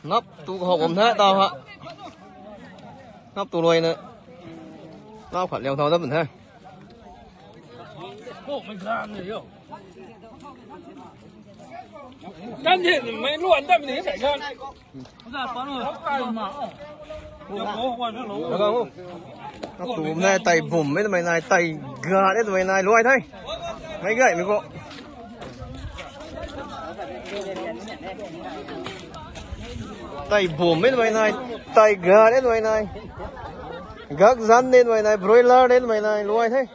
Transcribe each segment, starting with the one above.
nắp tụ hộp ẩm thế tao hả nắp tụ lôi nữa tao khoản leo thao rất bình thế Căn thì mấy luôn tâm thì phải con. Ra có rồi. Nắp tụ này tay bùm mấy mày này tay gà đấy mày này lôi thôi mấy gậy mấy cô tay bùm đến mày này tay gà đến mày này gác rắn đến mày này broiler đến mày này loài thế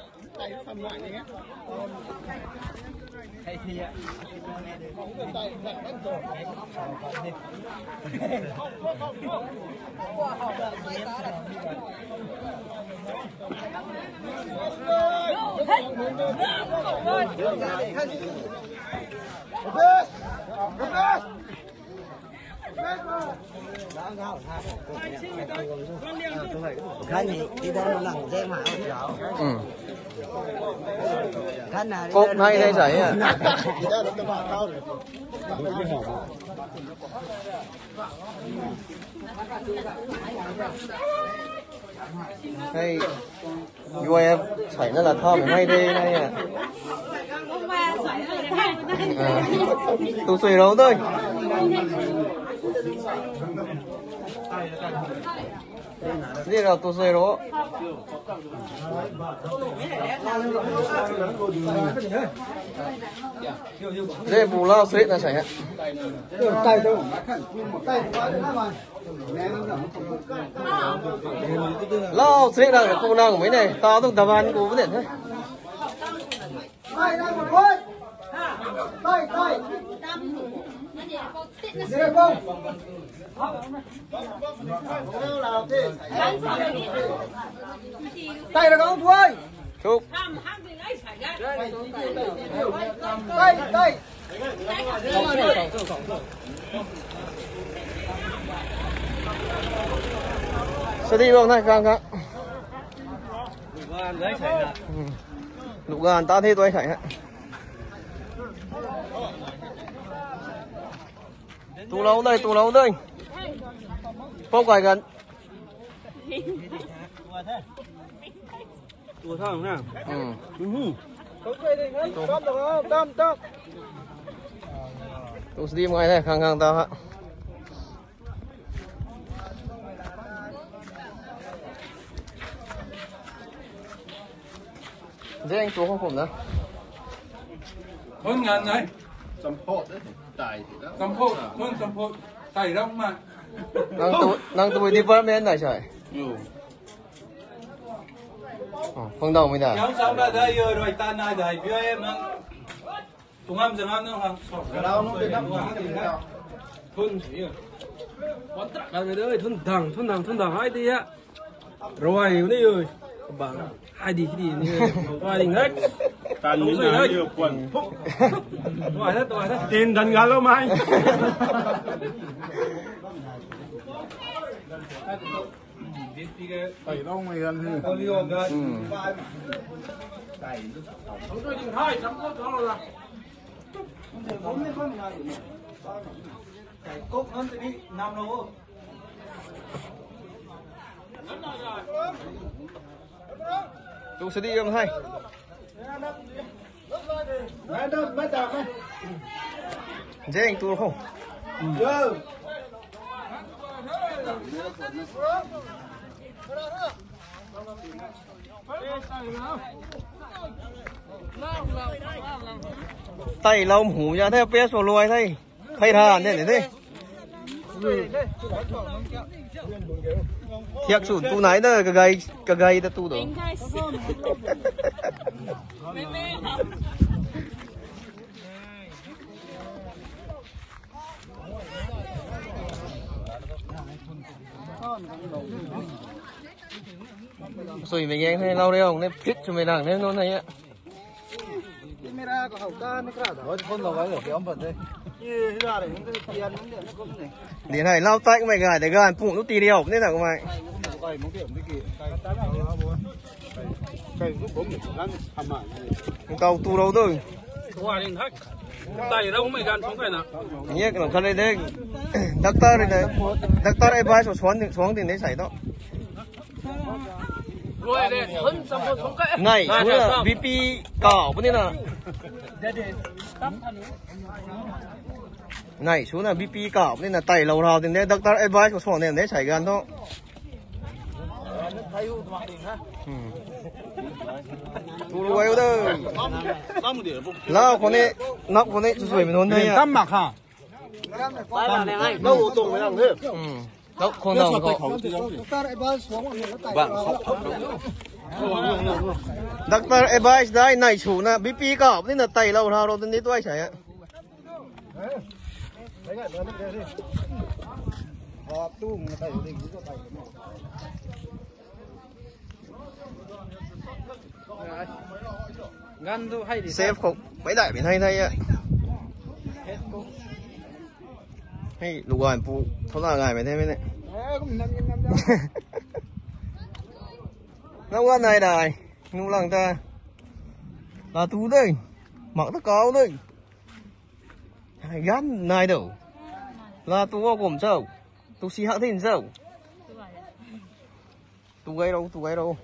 Khăn thì đi đây nó lẳng dễ mà khăn nào cốt hay hay chảy à hay vui em chảy nó là thơm hay đi này à tụ sủi đâu thôi gì là tụ sủi đó đây bù lao sấy là chảy ạ lao sấy là cô năng của mấy này tao tung tao ăn cô vấn đề thế tay là con thôi chúc tay sẽ đi luôn này càng càng lục gan ta thế tôi chảy ạ tụ lâu đây phong cài gần Tụi thằng nè. tụ đi ngoài này khang tao hả dễ anh chú không khủng nữa Hơn ngàn này. Some pot đấy, tài thì đó. Some pot, tài rong mà. năng tụi đi vớt bên này trời không đầu mới đã Kéo xong ra đây rồi tan này để phía em nữa. Tùng âm dừng âm nữa hả? Cái đâu nó bên nắp hóa thì sao? Thun chỉ à. Quá tất cả người ơi, thun thằng hai đi á. Rồi, đi ơi. Bảo hai đi cái gì nè. Rồi đình hết. Tàn những là nhiều quần phúc. Rồi hết. Tiền đần gà lâu mai. Tẩy đâu mày gần thì. Chúng tôi đình hai chấm cốt đó là. cốt hơn thì đi nằm đâu tụ sẽ đi em hay dễ anh tụ không tay lâu hủ ra thế bé sổ lùi thế thay thà nên thế thiệt sủn tu nãy đó cái gầy ta tu được rồi mình nghe thấy lâu đấy không? Nên fit cho mình đằng nên luôn này á. camera có hậu ta nó cả đó con nó cái cái ông vật đây như ra để những cái tiền những nó cũng này điện này lao tay mày gài để gan phụ nó tì điều nên là của mày Cây muốn điểm cái gì? Cây giúp bố mình lăn hầm mại. cầu tu đâu thôi. Qua đình hết. tay đâu mày gan xuống cái nào nhé cái nó đây đấy doctor này doctor advice xuống thì để xảy đó rồi đây thân xong rồi xuống cái này chú là BP cỏ bên đây là này chú là BP cỏ bên là tay lâu nào thì để doctor advice xuống này để xảy gan đó tu quay đâu lao con này nắp con này rồi mình hôn đây à mặc hả đâu tùng mới làm thế đâu con nào có doctor advice đây này chủ là BP cỏ nên là tay lâu nào đâu đến tôi chạy ạ gan tôi hay thì sếp không mấy đại biển hay thay ạ hay đủ rồi phụ thôi là ngày mày thêm bên này nó quan này này ngu lằng ta là tú đây mặc tất cáo đây hai gắn này đâu là tú có gồm sao tú xì hạng thế sao tú gây đâu